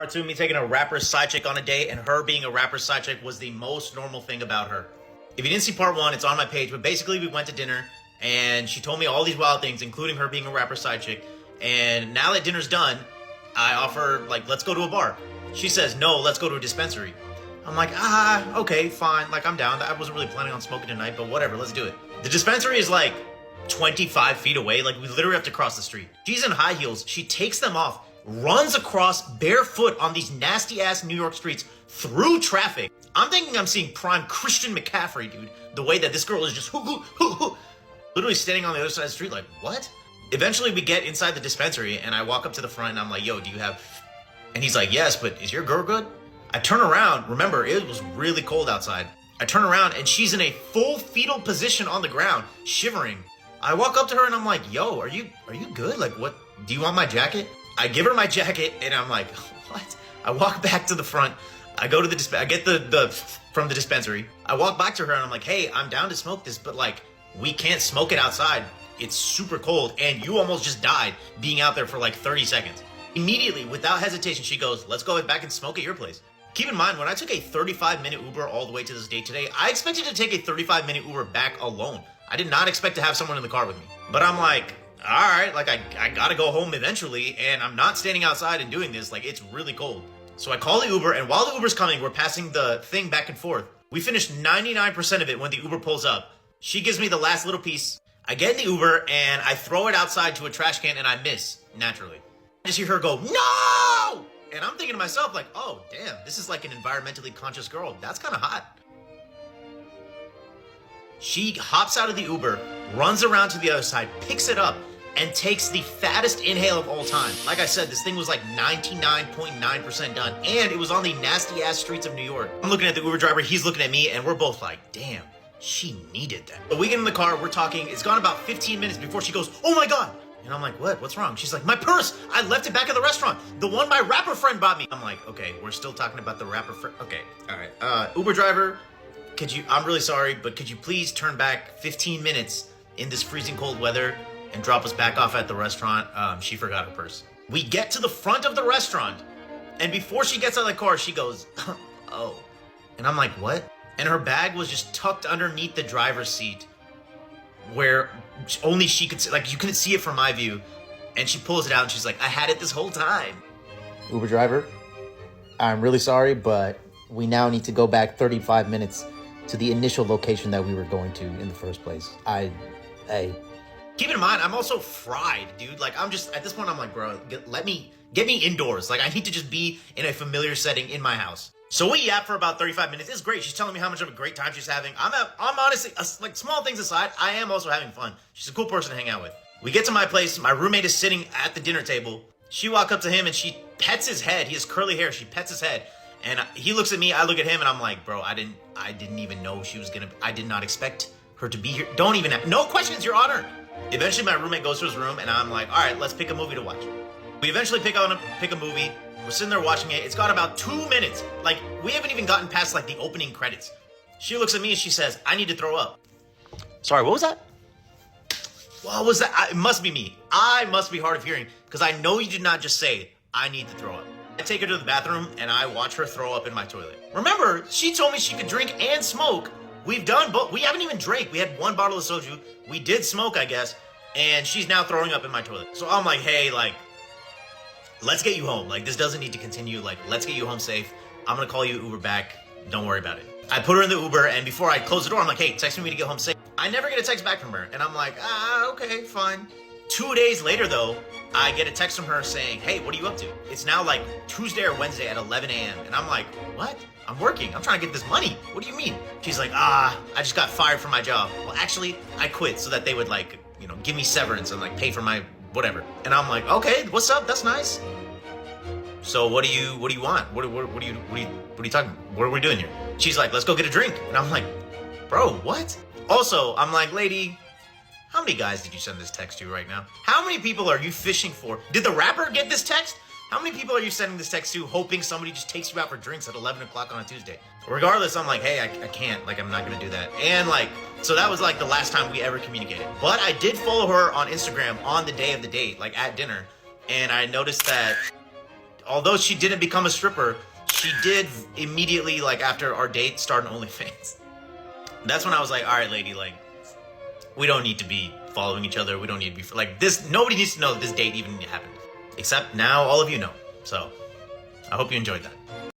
Part two, me taking a rapper's side chick on a date, and her being a rapper's side chick was the most normal thing about her. If you didn't see part one, it's on my page, but basically we went to dinner, and she told me all these wild things, including her being a rapper's side chick, and now that dinner's done, I offer, like, let's go to a bar. She says, no, let's go to a dispensary. I'm like, okay, fine, like, I'm down. I wasn't really planning on smoking tonight, but whatever, let's do it. The dispensary is, like, 25 feet away, like, we literally have to cross the street. She's in high heels, she takes them off, runs across barefoot on these nasty ass New York streets through traffic. I'm thinking I'm seeing prime Christian McCaffrey, dude. The way that this girl is just literally standing on the other side of the street like, what? Eventually we get inside the dispensary and I walk up to the front and I'm like, yo, do you have... And he's like, yes, but is your girl good? I turn around, remember, it was really cold outside. I turn around and she's in a full fetal position on the ground, shivering. I walk up to her and I'm like, yo, are you good? Like, what, do you want my jacket? I give her my jacket and I'm like, what? I walk back to the front. I go to the I get the from the dispensary. I walk back to her and I'm like, hey, I'm down to smoke this, but like, we can't smoke it outside. It's super cold and you almost just died being out there for like 30 seconds. Immediately, without hesitation, she goes, let's go back and smoke at your place. Keep in mind, when I took a 35-minute Uber all the way to this date today, I expected to take a 35-minute Uber back alone. I did not expect to have someone in the car with me. But I'm like, all right, like I gotta go home eventually, and I'm not standing outside and doing this, like it's really cold. So I call the Uber, and while the Uber's coming, we're passing the thing back and forth. We finished 99% of it when the Uber pulls up. She gives me the last little piece. I get in the Uber, and I throw it outside to a trash can, and I miss, naturally. I just hear her go, no! And I'm thinking to myself, like, oh, damn, this is like an environmentally conscious girl. That's kind of hot. She hops out of the Uber, runs around to the other side, picks it up, and takes the fattest inhale of all time. Like I said, this thing was like 99.9% done, and it was on the nasty-ass streets of New York. I'm looking at the Uber driver, he's looking at me, and we're both like, damn, she needed that. But we get in the car, we're talking, it's gone about 15 minutes before she goes, oh my God. And I'm like, what? What's wrong? She's like, my purse! I left it back at the restaurant. The one my rapper friend bought me. I'm like, okay, we're still talking about the rapper friend. Okay, all right. Uber driver, I'm really sorry, but could you please turn back 15 minutes in this freezing cold weather and drop us back off at the restaurant? She forgot her purse. We get to the front of the restaurant, and before she gets out of the car, she goes, oh. And I'm like, what? And her bag was just tucked underneath the driver's seat where only she could see, like you couldn't see it from my view. And she pulls it out and she's like, I had it this whole time. Uber driver, I'm really sorry, but we now need to go back 35 minutes to the initial location that we were going to in the first place. Keep in mind, I'm also fried, dude. Like, I'm just, at this point, I'm like, bro, get me indoors. Like, I need to just be in a familiar setting in my house. So we yap for about 35 minutes. It's great. She's telling me how much of a great time she's having. I'm honestly, like, small things aside, I am also having fun. She's a cool person to hang out with. We get to my place. My roommate is sitting at the dinner table. She walks up to him and she pets his head. He has curly hair. She pets his head. And he looks at me, I look at him, and I'm like, bro, I didn't even know she was I did not expect her to be here. Don't even no questions, Your Honor. Eventually, my roommate goes to his room, and I'm like, all right, let's pick a movie to watch. We eventually pick a movie. We're sitting there watching it. It's got about 2 minutes. Like, we haven't even gotten past, like, the opening credits. She looks at me, and she says, I need to throw up. Sorry, what was that? What was that? It must be me. I must be hard of hearing, because I know you did not just say, I need to throw up. I take her to the bathroom, and I watch her throw up in my toilet. Remember, she told me she could drink and smoke. We've done both. We haven't even drank. We had one bottle of soju. We did smoke, I guess, and she's now throwing up in my toilet. So I'm like, hey, like, let's get you home. Like, this doesn't need to continue. Like, let's get you home safe. I'm going to call you Uber back. Don't worry about it. I put her in the Uber, and before I close the door, I'm like, hey, text me to get home safe. I never get a text back from her, and I'm like, okay, fine. 2 days later, though, I get a text from her saying, hey, what are you up to? It's now like Tuesday or Wednesday at 11 a.m. And I'm like, what? I'm working. I'm trying to get this money. What do you mean? She's like, I just got fired from my job. Well, actually, I quit so that they would, like, you know, give me severance and, like, pay for my whatever. And I'm like, okay, what's up? That's nice. So what do you want? What are you talking? What are we doing here? She's like, let's go get a drink. And I'm like, bro, what? Also, I'm like, lady, how many guys did you send this text to right now? How many people are you fishing for? Did the rapper get this text? How many people are you sending this text to hoping somebody just takes you out for drinks at 11 o'clock on a Tuesday? Regardless, I'm like, hey, I can't. Like, I'm not going to do that. And, like, so that was, like, the last time we ever communicated. But I did follow her on Instagram on the day of the date, like, at dinner. And I noticed that although she didn't become a stripper, she did immediately, like, after our date, start an OnlyFans. That's when I was like, all right, lady, like, we don't need to be following each other. We don't need to be, like, this, nobody needs to know that this date even happened. Except now all of you know. So, I hope you enjoyed that.